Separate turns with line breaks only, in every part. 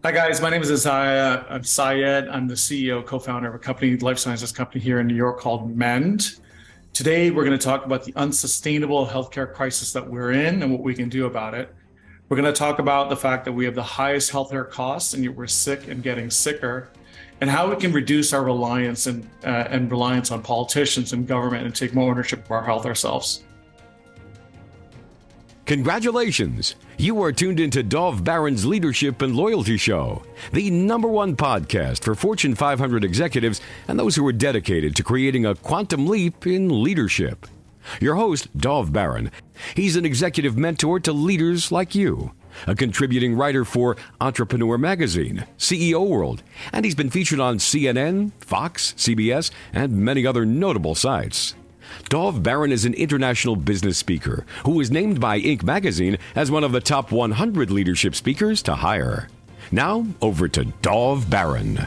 Hi guys, my name is Isaiah. I'm Syed. I'm the CEO, co-founder of a company, life sciences company here in New York called Mend. Today, we're going to talk about the unsustainable healthcare crisis that we're in and what we can do about it. We're going to talk about the fact that we have the highest healthcare costs and yet we're sick and getting sicker, and how we can reduce our reliance and reliance on politicians and government and take more ownership of our health ourselves.
Congratulations! You are tuned into Dov Baron's Leadership and Loyalty Show, the #1 podcast for Fortune 500 executives and those who are dedicated to creating a quantum leap in leadership. Your host, Dov Baron, he's an executive mentor to leaders like you, a contributing writer for Entrepreneur Magazine, CEO World, and he's been featured on CNN, Fox, CBS, and many other notable sites. Dov Baron is an international business speaker who was named by Inc. magazine as one of the top 100 leadership speakers to hire. Now, over to Dov Baron.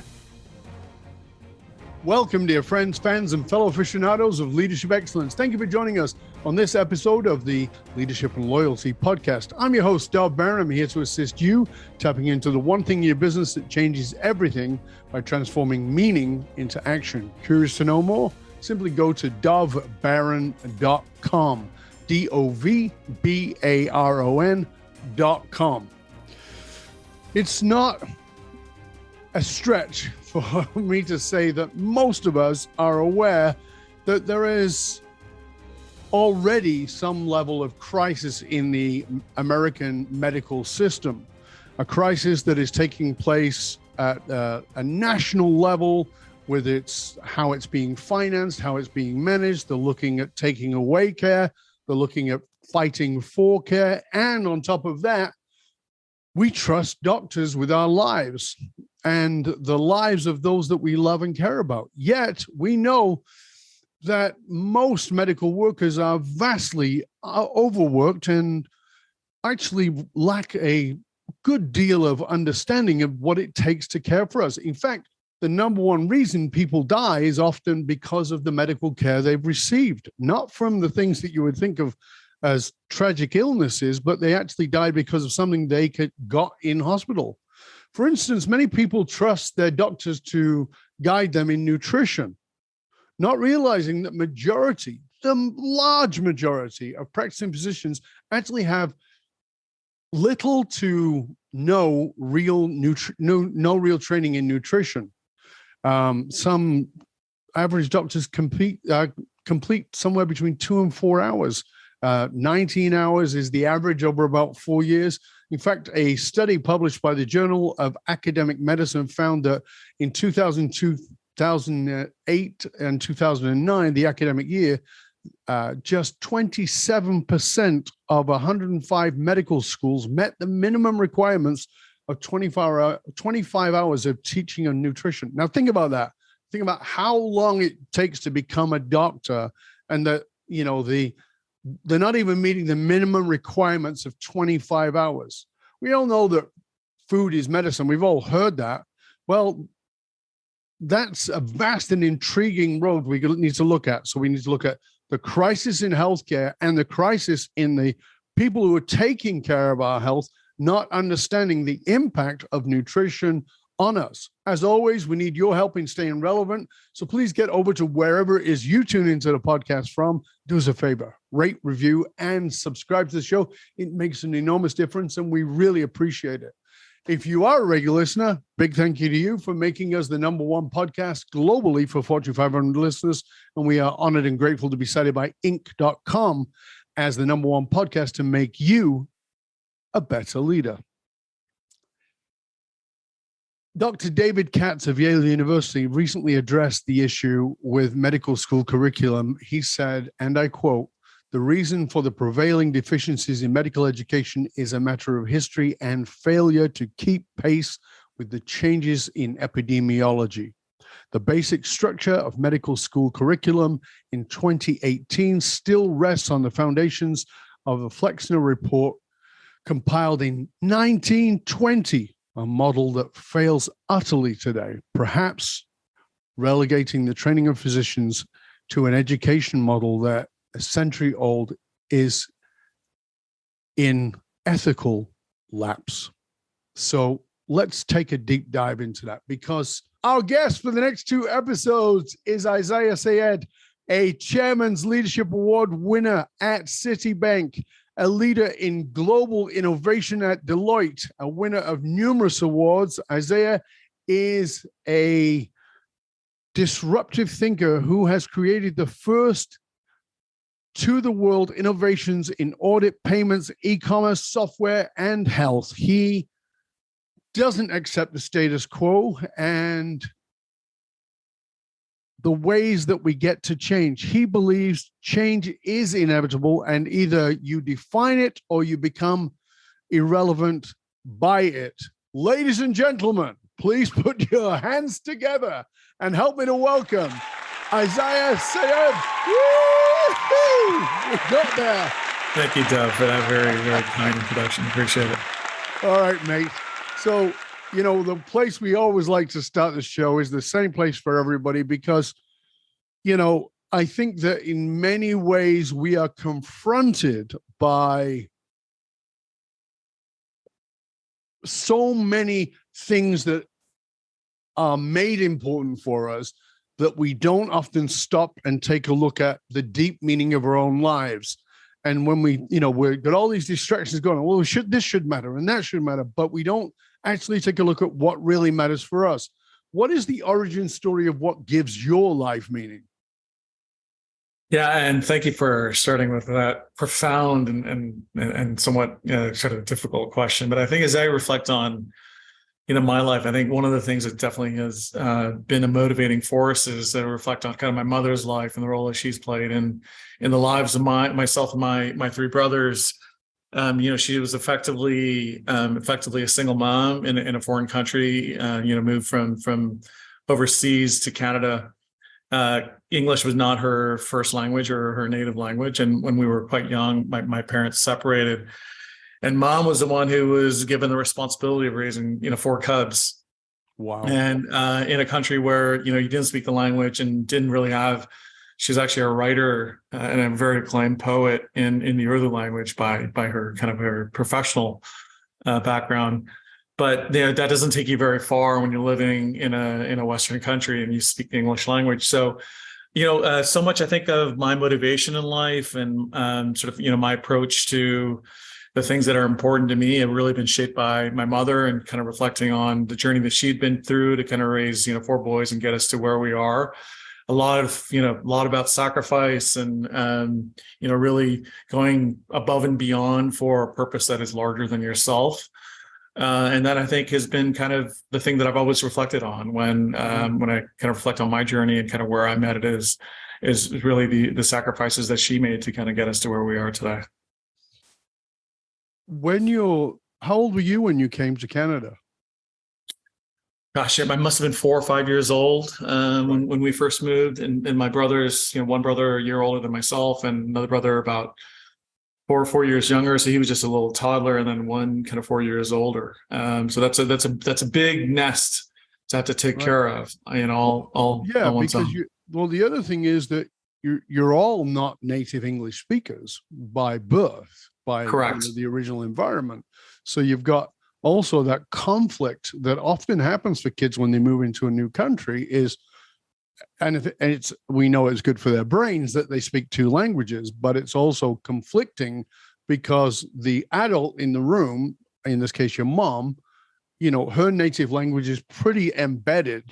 Welcome, dear friends, fans, and fellow aficionados of leadership excellence. Thank you for joining us on this episode of the Leadership and Loyalty podcast. I'm your host, Dov Baron. I'm here to assist you tapping into the one thing in your business that changes everything by transforming meaning into action. Curious to know more? Simply go to dovbaron.com, DOVBARON.com. It's not a stretch for me to say that most of us are aware that there is already some level of crisis in the American medical system, a crisis that is taking place at a national level, with how it's being financed, how it's being managed. They're looking at taking away care. They're looking at fighting for care. And on top of that, we trust doctors with our lives and the lives of those that we love and care about. Yet we know that most medical workers are vastly overworked and actually lack a good deal of understanding of what it takes to care for us. In fact, the #1 reason people die is often because of the medical care they've received, not from the things that you would think of as tragic illnesses, but they actually died because of something they got in hospital. For instance, many people trust their doctors to guide them in nutrition, not realizing that the large majority of practicing physicians actually have little to no real training in nutrition. Some average doctors complete somewhere between 2 and 4 hours. 19 hours is the average over about 4 years. In fact, a study published by the Journal of Academic Medicine found that in 2002, 2008, and 2009, the academic year, just 27% of 105 medical schools met the minimum requirements of 25 hours of teaching on nutrition. Now think about that. Think about how long it takes to become a doctor, and that they're not even meeting the minimum requirements of 25 hours. We all know that food is medicine. We've all heard that. Well, that's a vast and intriguing road we need to look at. So we need to look at the crisis in healthcare and the crisis in the people who are taking care of our health, not understanding the impact of nutrition on us. As always, we need your help in staying relevant. So please get over to wherever it is you tune into the podcast from. Do us a favor, rate, review, and subscribe to the show. It makes an enormous difference, and we really appreciate it. If you are a regular listener, big thank you to you for making us the #1 podcast globally for Fortune 500 listeners. And we are honored and grateful to be cited by Inc.com as the #1 podcast to make you a better leader. Dr. David Katz of Yale University recently addressed the issue with medical school curriculum. He said, and I quote, "The reason for the prevailing deficiencies in medical education is a matter of history and failure to keep pace with the changes in epidemiology. The basic structure of medical school curriculum in 2018 still rests on the foundations of a Flexner report compiled in 1920, a model that fails utterly today, perhaps relegating the training of physicians to an education model that a century old is in ethical lapse." So let's take a deep dive into that, because our guest for the next 2 episodes is Isaiah Sayed, a Chairman's Leadership Award winner at Citibank, a leader in global innovation at Deloitte, a winner of numerous awards. Isaiah is a disruptive thinker who has created the first to-the-world innovations in audit, payments, e-commerce, software, and health. He doesn't accept the status quo and the ways that we get to change. He believes change is inevitable, and either you define it or you become irrelevant by it. Ladies and gentlemen, please put your hands together and help me to welcome Isaiah Sayed. Woo-hoo! We got there.
Thank you, Dov, for that very, very kind introduction. Appreciate it.
All right, mate. So, the place we always like to start the show is the same place for everybody, because, I think that in many ways we are confronted by so many things that are made important for us that we don't often stop and take a look at the deep meaning of our own lives. And when we've got all these distractions going on, well, this should matter and that should matter, but we don't actually take a look at what really matters for us. What is the origin story of what gives your life meaning?
Yeah, and thank you for starting with that profound and somewhat sort of difficult question. But I think as I reflect on my life, I think one of the things that definitely has been a motivating force is that I reflect on kind of my mother's life and the role that she's played in the lives of myself and my 3 brothers. She was effectively a single mom in a foreign country. Moved from overseas to Canada. English was not her first language or her native language, and when we were quite young, my parents separated. And mom was the one who was given the responsibility of raising, 4 cubs.
Wow.
And in a country where, you didn't speak the language and didn't really have, she's actually a writer and a very acclaimed poet in the Urdu language by her kind of her professional background. But that doesn't take you very far when you're living in a Western country and you speak the English language. So, so much I think of my motivation in life and sort of, my approach to the things that are important to me have really been shaped by my mother, and kind of reflecting on the journey that she'd been through to kind of raise, 4 boys and get us to where we are. A lot about sacrifice and, really going above and beyond for a purpose that is larger than yourself. And that I think has been kind of the thing that I've always reflected on when I kind of reflect on my journey and kind of where I'm at is really the sacrifices that she made to kind of get us to where we are today.
How old were you when you came to Canada?
Gosh, I must have been 4 or 5 years old when we first moved, and my brothers, one brother a year older than myself, and another brother about 4 years younger. So he was just a little toddler, and then one kind of 4 years older. So that's a big nest to have to take care of. All
because the other thing is that you're all not native English speakers by birth, by
correct
the original environment. So you've got also that conflict that often happens for kids when they move into a new country is, we know it's good for their brains that they speak 2 languages, but it's also conflicting because the adult in the room, in this case your mom, her native language is pretty embedded,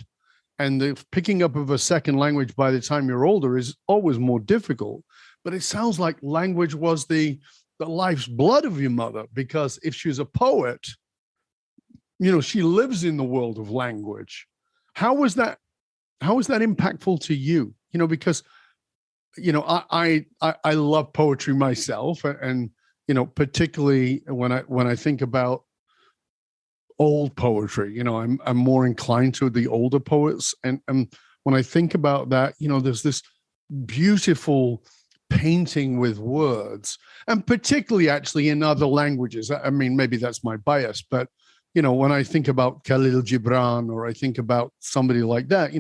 and the picking up of a second language by the time you're older is always more difficult. But it sounds like language was the life's blood of your mother, because if she's a poet, she lives in the world of language. How was that impactful to you? Because I love poetry myself, and particularly when I think about old poetry, I'm more inclined to the older poets, and when I think about that, there's this beautiful painting with words, and particularly actually in other languages. I mean, maybe that's my bias, but when I think about Khalil Gibran, or I think about somebody like that,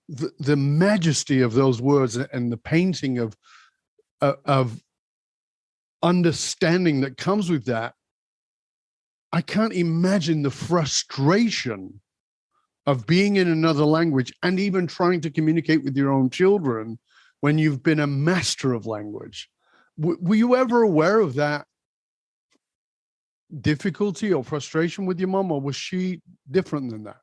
the majesty of those words and the painting of understanding that comes with that I can't imagine the frustration of being in another language and even trying to communicate with your own children when you've been a master of language. Were you ever aware of that difficulty or frustration with your mom, or was she different than that?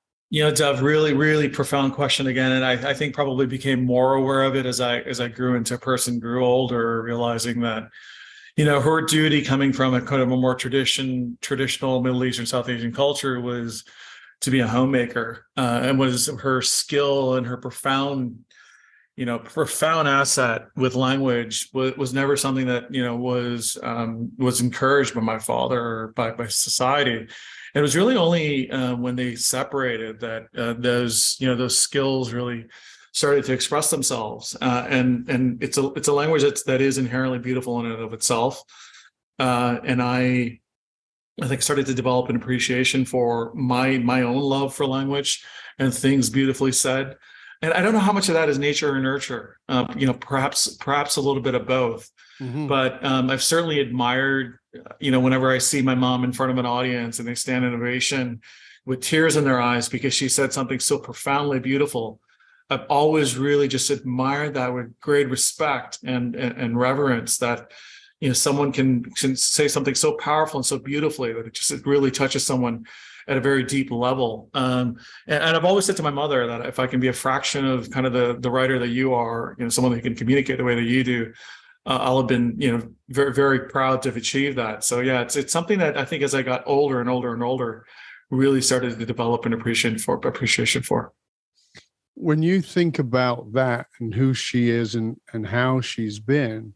Dev, really, really profound question again. And I think probably became more aware of it as I grew into a person, grew older, realizing that, her duty coming from a kind of a more traditional Middle Eastern, South Asian culture was to be a homemaker, and was her skill and her profound asset with language was never something that, was encouraged by my father or by society. It was really only when they separated that those skills really started to express themselves. And it's a language that is inherently beautiful in and of itself. And I think started to develop an appreciation for my own love for language and things beautifully said. And I don't know how much of that is nature or nurture. Perhaps a little bit of both. Mm-hmm. But I've certainly admired, whenever I see my mom in front of an audience and they stand in ovation with tears in their eyes because she said something so profoundly beautiful. I've always really just admired that with great respect and reverence that, someone can say something so powerful and so beautifully that it really touches someone at a very deep level. And I've always said to my mother that if I can be a fraction of kind of the writer that you are, someone who can communicate the way that you do, I'll have been, very, very proud to have achieved that. So yeah, it's something that I think as I got older and older and older, really started to develop an appreciation for.
When you think about that and who she is and how she's been,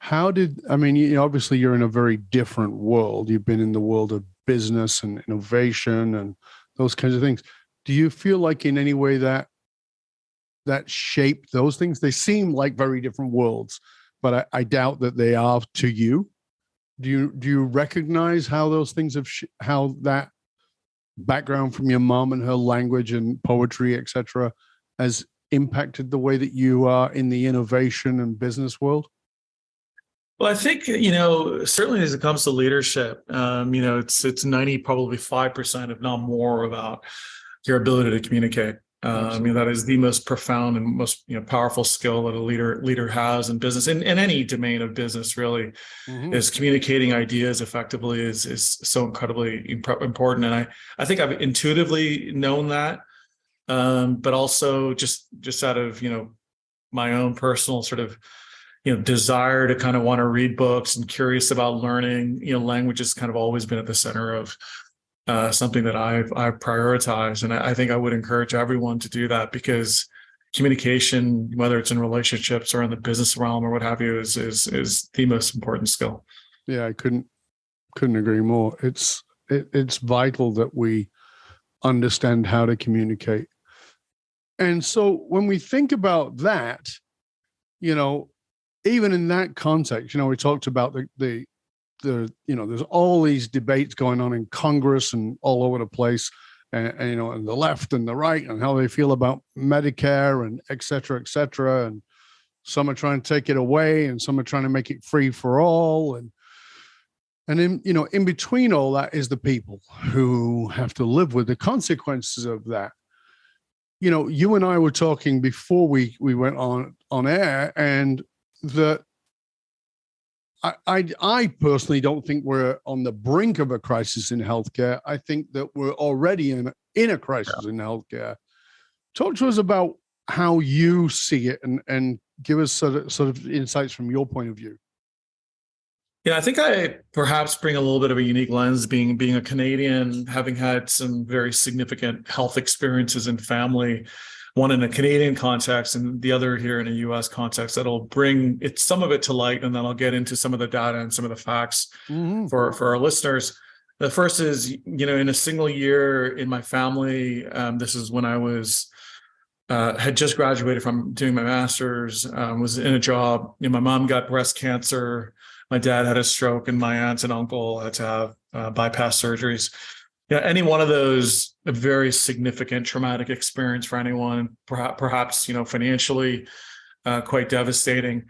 obviously you're in a very different world. You've been in the world of business and innovation and those kinds of things. Do you feel like in any way that shaped those things? They seem like very different worlds, but I doubt that they are to you. Do you recognize how those things how that background from your mom and her language and poetry, etc., has impacted the way that you are in the innovation and business world?
Well, I think, certainly as it comes to leadership, it's 90, probably 5%, if not more, about your ability to communicate. That is the most profound and most powerful skill that a leader has in business, in any domain of business, really. Mm-hmm. Is communicating ideas effectively is so incredibly important. And I think I've intuitively known that, but also just out of my own personal sort of desire to kind of want to read books and curious about learning. Language has kind of always been at the center of something that I've prioritized. And I think I would encourage everyone to do that, because communication, whether it's in relationships or in the business realm or what have you, is the most important skill.
Yeah, I couldn't agree more. It's vital that we understand how to communicate. And so when we think about that, even in that context, we talked about the there's all these debates going on in Congress and all over the place, and the left and the right, and how they feel about Medicare and et cetera, and some are trying to take it away and some are trying to make it free for all. And in between all that is the people who have to live with the consequences of that. You and I were talking before we went on air, and that I personally don't think we're on the brink of a crisis in healthcare. I think that we're already in a crisis in healthcare. Talk to us about how you see it and give us sort of insights from your point of view.
Yeah, I think I perhaps bring a little bit of a unique lens, being a Canadian, having had some very significant health experiences in family, one in a Canadian context and the other here in a US context, that'll bring some of it to light, and then I'll get into some of the data and some of the facts for our listeners. The first is, in a single year in my family, this is when I was had just graduated from doing my master's, was in a job. My mom got breast cancer, my dad had a stroke, and my aunts and uncle had to have bypass surgeries. Any one of those, a very significant traumatic experience for anyone, perhaps financially quite devastating.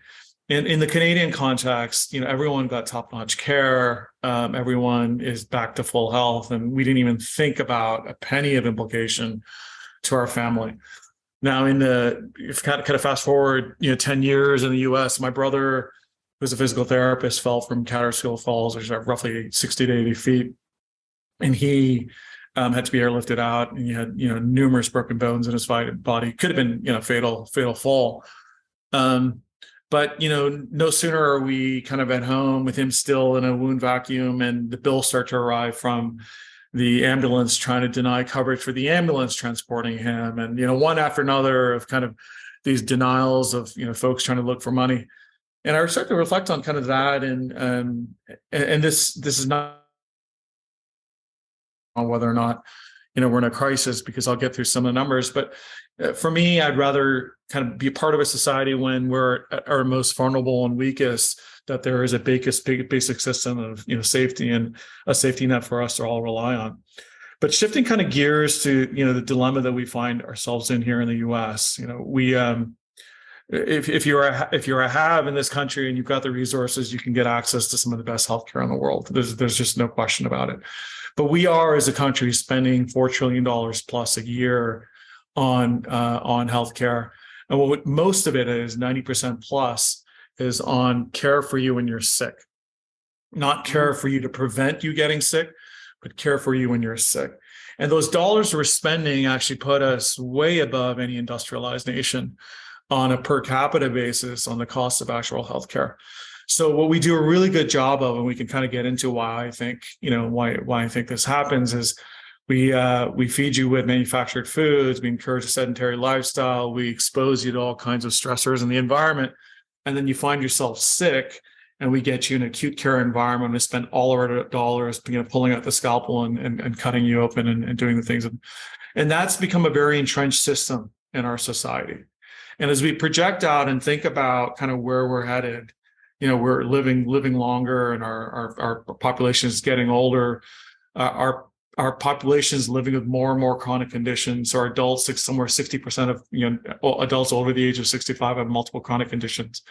in the Canadian context, everyone got top-notch care. Everyone is back to full health, and we didn't even think about a penny of implication to our family. Now, if kind of fast forward, 10 years in the U.S., my brother, who's a physical therapist, fell from Catterskill Falls, which is roughly 60 to 80 feet, and he had to be airlifted out, and he had numerous broken bones in his body. Could have been fatal fall. But no sooner are we kind of at home with him still in a wound vacuum, and the bills start to arrive from the ambulance trying to deny coverage for the ambulance transporting him, and one after another of kind of these denials of folks trying to look for money. And I start to reflect on kind of that, and this is not on whether or not we're in a crisis, because I'll get through some of the numbers. But for me, I'd rather kind of be a part of a society when we're at our most vulnerable and weakest, that there is a basic system of safety and a safety net for us to all rely on. But shifting kind of gears to the dilemma that we find ourselves in here in the U.S. We if you're a have in this country and you've got the resources, you can get access to some of the best healthcare in the world. There's just no question about it. But we are, as a country, spending $4 trillion plus a year on healthcare, and what most of it is, 90% plus, is on care for you when you're sick. Not care for you to prevent you getting sick, but care for you when you're sick. And those dollars we're spending actually put us way above any industrialized nation on a per capita basis on the cost of actual healthcare. So what we do a really good job of, and we can kind of get into why I think, why I think this happens, is we feed you with manufactured foods, we encourage a sedentary lifestyle, we expose you to all kinds of stressors in the environment, and then you find yourself sick, and we get you in an acute care environment and spend all our dollars, pulling out the scalpel and cutting you open and doing the things. And that's become a very entrenched system in our society. And as we project out and think about kind of where we're headed, we're living longer, and our population is getting older. Our population is living with more and more chronic conditions. So our adults, somewhere 60% of adults over the age of 65 have multiple chronic conditions.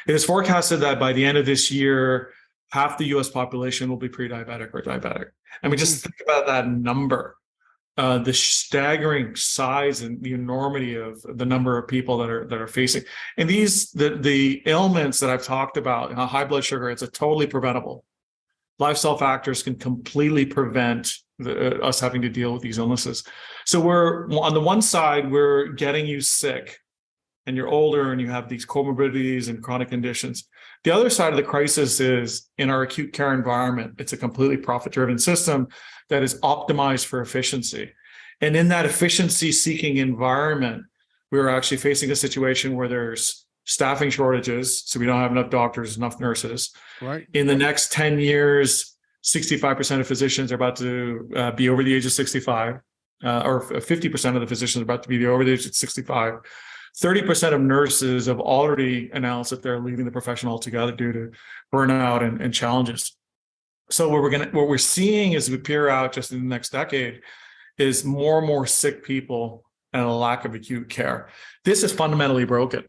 It is forecasted that by the end of this year, half the U.S. population will be pre-diabetic or diabetic. I mean, just think about that number. The staggering size and the enormity of the number of people that are facing, and the ailments that I've talked about, high blood sugar, it's a totally preventable. Lifestyle factors can completely prevent us having to deal with these illnesses. So we're, on the one side, we're getting you sick, and you're older and you have these comorbidities and chronic conditions. The other side of the crisis is, in our acute care environment, it's a completely profit-driven system that is optimized for efficiency. And in that efficiency-seeking environment, we're actually facing a situation where there's staffing shortages, so we don't have enough doctors, enough nurses.
Right.
In the next 10 years, 65% of physicians are about to be over the age of 65, or 50% of the physicians are about to be over the age of 65. 30% of nurses have already announced that they're leaving the profession altogether due to burnout and challenges. So what we're seeing as we peer out just in the next decade is more and more sick people and a lack of acute care. This is fundamentally broken.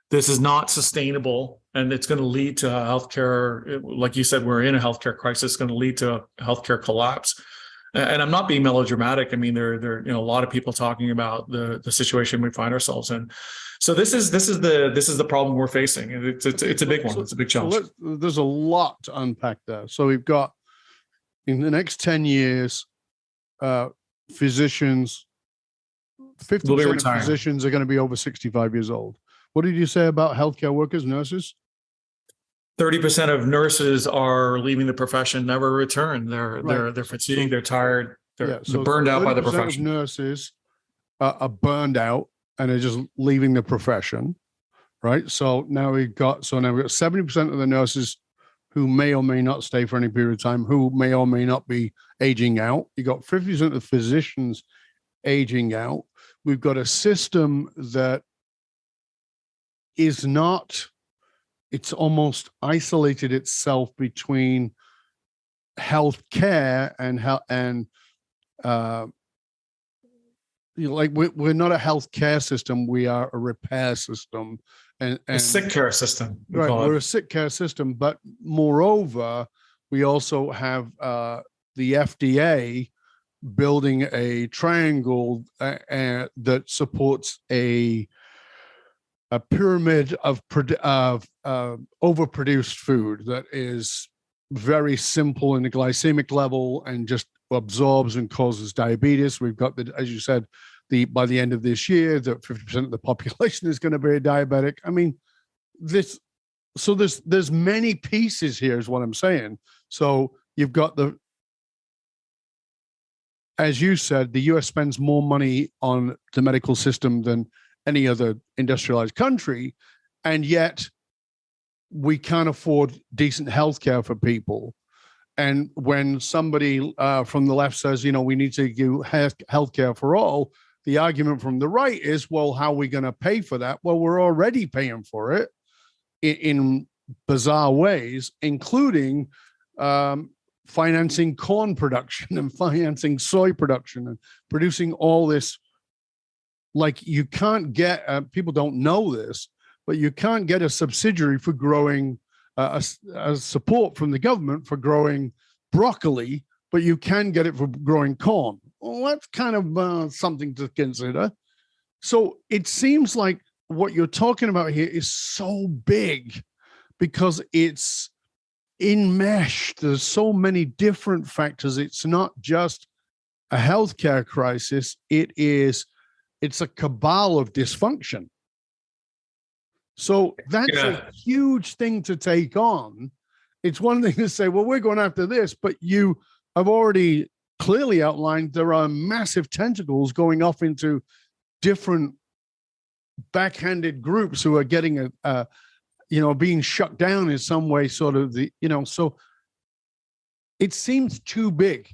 This is not sustainable, and it's going to lead to healthcare. Like you said, we're in a healthcare crisis. It's going to lead to a healthcare collapse. And I'm not being melodramatic. I mean, there are a lot of people talking about the situation we find ourselves in. So this is the problem we're facing. It's a big one. It's a big challenge.
So there's a lot to unpack there. So we've got, in the next 10 years, physicians, 50% of physicians are going to be over 65 years old. What did you say about healthcare workers, nurses?
30% of nurses are leaving the profession, never return. They're fatigued, they're tired, they're burned out by the profession.
Of nurses are burned out and are just leaving the profession, right? So now we've got 70% of the nurses who may or may not stay for any period of time, who may or may not be aging out. You got 50% of physicians aging out. We've got a system that is not, it's almost isolated itself between healthcare and we're not a healthcare system. We are a repair system,
A sick care system.
Right, we're a sick care system, but moreover, we also have the FDA building a triangle that supports a pyramid of overproduced food that is very simple in the glycemic level and just absorbs and causes diabetes. We've got as you said, by the end of this year, that 50% of the population is going to be diabetic. I mean, there's many pieces here, is what I'm saying. So you've got as you said, the US spends more money on the medical system than any other industrialized country, and yet we can't afford decent healthcare for people. And when somebody from the left says, we need to give healthcare for all, the argument from the right is, well, how are we going to pay for that? Well, we're already paying for it in bizarre ways, including financing corn production and financing soy production and producing all this. Like, you can't get, people don't know this, but you can't get a subsidiary for growing a support from the government for growing broccoli, but you can get it for growing corn. Well, that's kind of something to consider. So it seems like what you're talking about here is so big because it's enmeshed. There's so many different factors. It's not just a healthcare crisis. It's a cabal of dysfunction. So that's a huge thing to take on. It's one thing to say, well, we're going after this, but you have already clearly outlined there are massive tentacles going off into different backhanded groups who are getting being shut down in some way, sort of so it seems too big.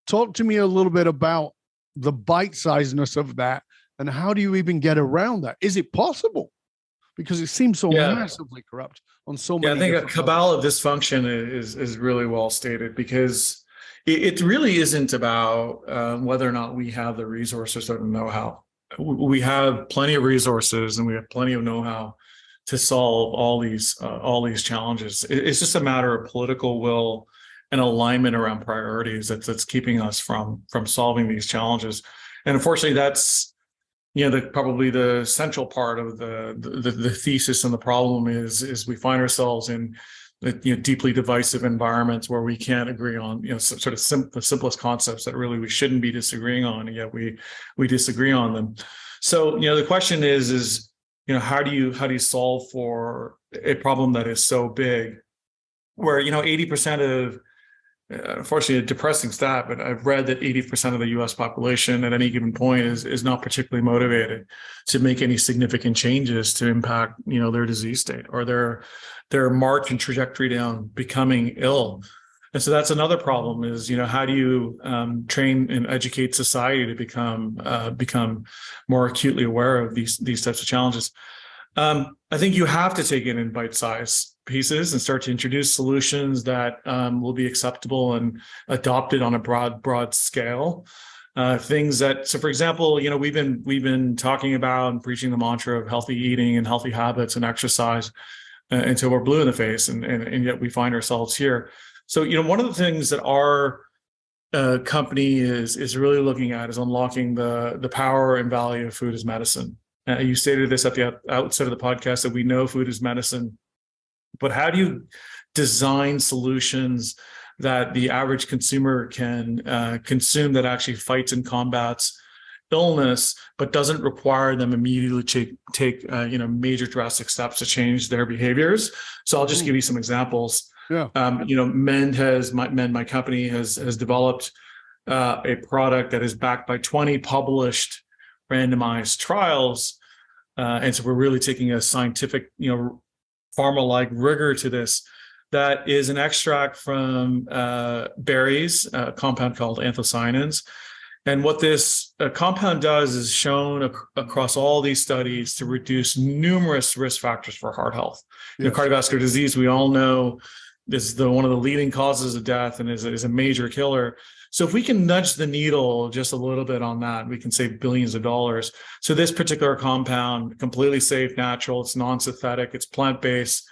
Talk to me a little bit about the bite-sizedness of that, and how do you even get around that? Is it possible? Because it seems so massively corrupt on so many.
I think a cabal of dysfunction is really well stated, because it really isn't about whether or not we have the resources or the know-how. We have plenty of resources and we have plenty of know-how to solve all these challenges. It's just a matter of political will and alignment around priorities that's keeping us from solving these challenges. And unfortunately, that's probably the central part of the thesis and the problem is we find ourselves in deeply divisive environments where we can't agree on sort of the simplest concepts that really we shouldn't be disagreeing on, and yet we disagree on them. So the question is how do you solve for a problem that is so big, where 80% of, unfortunately, a depressing stat, but I've read that 80% of the U.S. population at any given point is not particularly motivated to make any significant changes to impact their disease state or their march and trajectory down becoming ill. And so that's another problem is, how do you train and educate society to become more acutely aware of these types of challenges? I think you have to take it in bite-sized pieces and start to introduce solutions that will be acceptable and adopted on a broad scale. Things that, so for example, we've been talking about and preaching the mantra of healthy eating and healthy habits and exercise until we're blue in the face, and yet we find ourselves here. So, one of the things that our company is really looking at is unlocking the power and value of food as medicine. You stated this at the outset of the podcast that we know food is medicine, but how do you design solutions that the average consumer can consume that actually fights and combats illness, but doesn't require them immediately to take major drastic steps to change their behaviors? So I'll just give you some examples. Yeah. Mend, my company has developed a product that is backed by 20 published randomized trials. And so we're really taking a scientific, pharma-like rigor to this. That is an extract from berries, a compound called anthocyanins. And what this compound does is shown across all these studies to reduce numerous risk factors for heart health. Yes. Cardiovascular disease, we all know, is one of the leading causes of death and is a major killer. So if we can nudge the needle just a little bit on that, we can save billions of dollars. So this particular compound, completely safe, natural, it's non-synthetic, it's plant-based.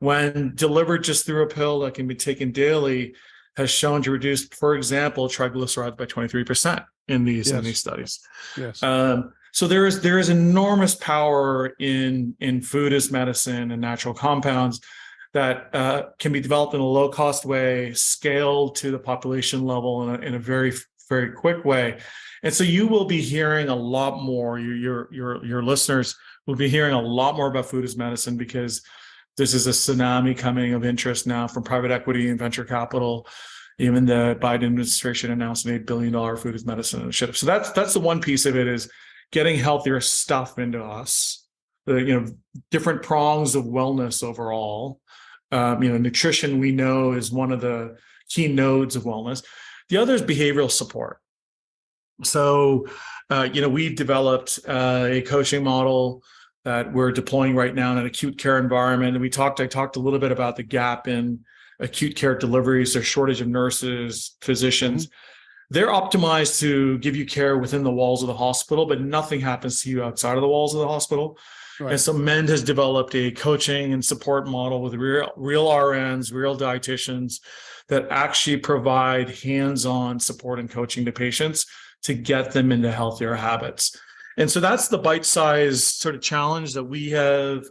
When delivered just through a pill that can be taken daily, has shown to reduce, for example, triglycerides by 23% in these studies.
Yes.
So there is enormous power in food as medicine and natural compounds that can be developed in a low-cost way, scaled to the population level in a very, very quick way. And so you will be hearing a lot more. Your listeners will be hearing a lot more about food as medicine, because this is a tsunami coming of interest now from private equity and venture capital. Even the Biden administration announced an $8 billion food as medicine initiative. So that's the one piece of it, is getting healthier stuff into us. Different prongs of wellness overall. Nutrition, we know, is one of the key nodes of wellness. The other is behavioral support. So, we developed a coaching model that we're deploying right now in an acute care environment. And I talked a little bit about the gap in acute care deliveries. There's shortage of nurses, physicians. They're optimized to give you care within the walls of the hospital, but nothing happens to you outside of the walls of the hospital. Right. And so Mend has developed a coaching and support model with real RNs, real dietitians that actually provide hands-on support and coaching to patients to get them into healthier habits. And so that's the bite-sized sort of challenge that we have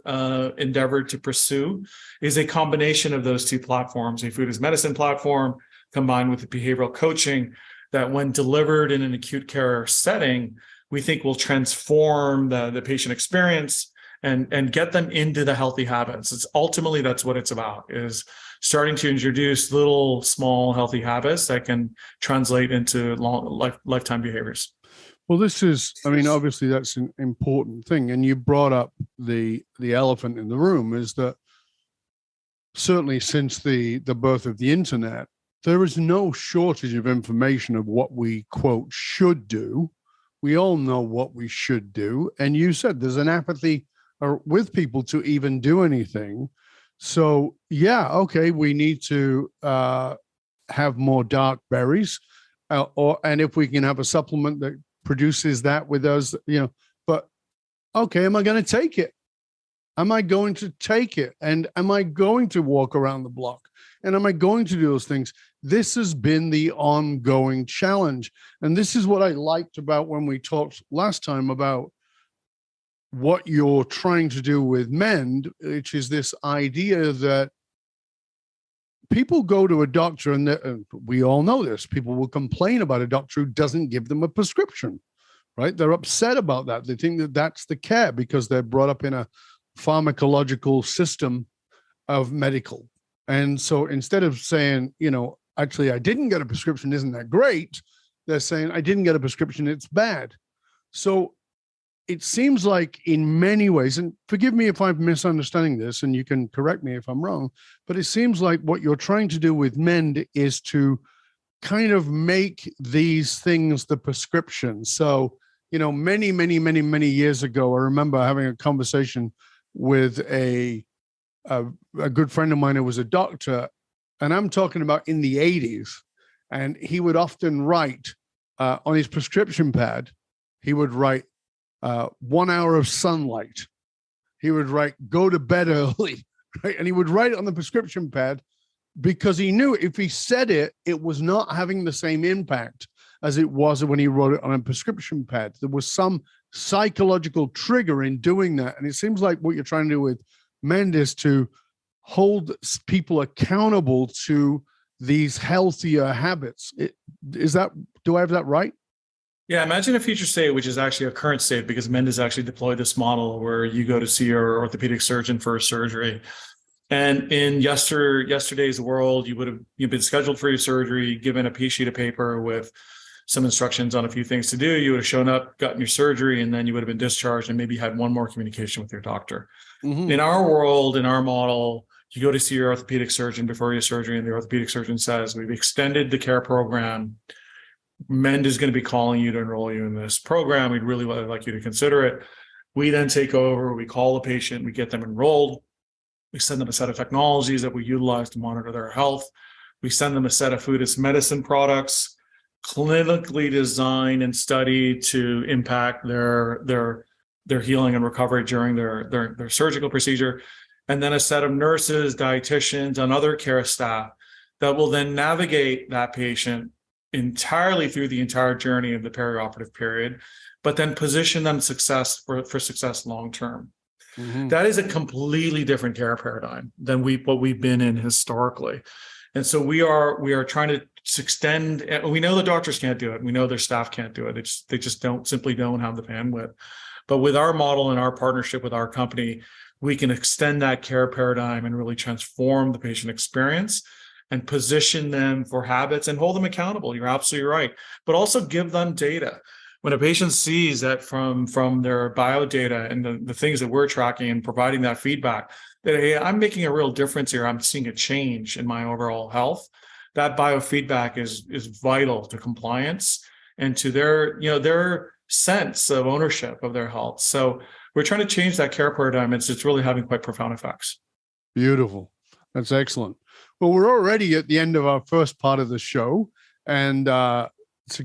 endeavored to pursue, is a combination of those two platforms, a food as medicine platform combined with the behavioral coaching, that when delivered in an acute care setting, we think will transform the patient experience and get them into the healthy habits. That's what it's about, is starting to introduce little, small, healthy habits that can translate into lifetime behaviors.
Well, obviously that's an important thing. And you brought up the elephant in the room, is that certainly since the birth of the internet, there is no shortage of information of what we, quote, should do. We all know what we should do. And you said there's an apathy with people to even do anything. So, we need to have more dark berries, and if we can have a supplement that produces that with us, but okay, am I going to take it? Am I going to take it? And am I going to walk around the block? And am I going to do those things? This has been the ongoing challenge. And this is what I liked about when we talked last time about what you're trying to do with Mend, which is this idea that people go to a doctor, and we all know this, people will complain about a doctor who doesn't give them a prescription, right? They're upset about that. They think that that's the care because they're brought up in a pharmacological system of medical. And so instead of saying, actually, I didn't get a prescription, isn't that great? They're saying, I didn't get a prescription, it's bad. So it seems like in many ways, and forgive me if I'm misunderstanding this, and you can correct me if I'm wrong, but it seems like what you're trying to do with Mend is to kind of make these things the prescription. So, many, many, many, many years ago, I remember having a conversation with a good friend of mine who was a doctor, and I'm talking about in the 80s, and he would often write on his prescription pad, he would write 1 hour of sunlight. He would write, go to bed early, right? And he would write it on the prescription pad because he knew if he said it, it was not having the same impact as it was when he wrote it on a prescription pad. There was some psychological trigger in doing that. And it seems like what you're trying to do with Mend is to hold people accountable to these healthier habits. Do I have that right?
Yeah, imagine a future state, which is actually a current state, because Mend has actually deployed this model where you go to see your orthopedic surgeon for a surgery. And in yesterday's world, you've been scheduled for your surgery, given a piece sheet of paper with some instructions on a few things to do. You would have shown up, gotten your surgery, and then you would have been discharged and maybe had one more communication with your doctor. Mm-hmm. In our world, in our model, you go to see your orthopedic surgeon before your surgery, and the orthopedic surgeon says, we've extended the care program. Mend is going to be calling you to enroll you in this program. We'd really like you to consider it. We then take over, we call the patient, we get them enrolled. We send them a set of technologies that we utilize to monitor their health. We send them a set of food as medicine products clinically designed and studied to impact their healing and recovery during their surgical procedure, and then a set of nurses, dietitians, and other care staff that will then navigate that patient entirely through the entire journey of the perioperative period, but then position them for success long term. Mm-hmm. That is a completely different care paradigm than what we've been in historically. And so we are trying to extend. We know the doctors can't do it. We know their staff can't do it. They just simply don't have the bandwidth. But with our model and our partnership with our company, we can extend that care paradigm and really transform the patient experience and position them for habits and hold them accountable. You're absolutely right. But also give them data. When a patient sees that from their bio data and the things that we're tracking and providing that feedback, that, hey, I'm making a real difference here, I'm seeing a change in my overall health, that biofeedback is vital to compliance and to their sense of ownership of their health. So we're trying to change that care paradigm. It's really having quite profound effects.
Beautiful. That's excellent. Well, we're already at the end of our first part of the show, and it's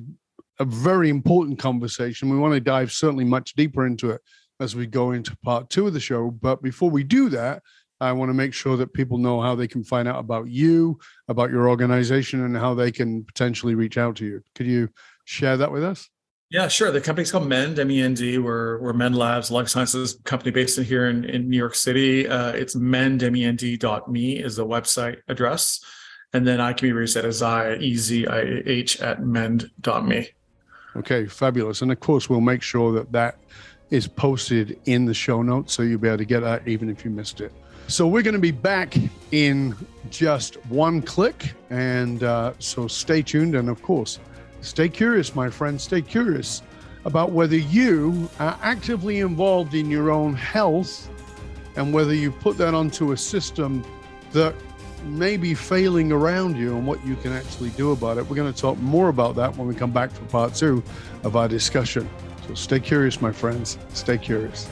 a very important conversation. We want to dive certainly much deeper into it as we go into part 2 of the show. But before we do that, I want to make sure that people know how they can find out about you, about your organization, and how they can potentially reach out to you. Could you share that with us?
Yeah, sure. The company's called Mend, MEND. We're Mend Labs, life sciences company based here in New York City. It's mend.me is the website address. And then I can be reached at ezih@mend.me.
Okay, fabulous. And of course, we'll make sure that is posted in the show notes, so you'll be able to get that even if you missed it. So we're going to be back in just one click. And so stay tuned. And of course, stay curious, my friends. Stay curious about whether you are actively involved in your own health and whether you put that onto a system that may be failing around you and what you can actually do about it. We're going to talk more about that when we come back for part 2 of our discussion. So stay curious, my friends. Stay curious.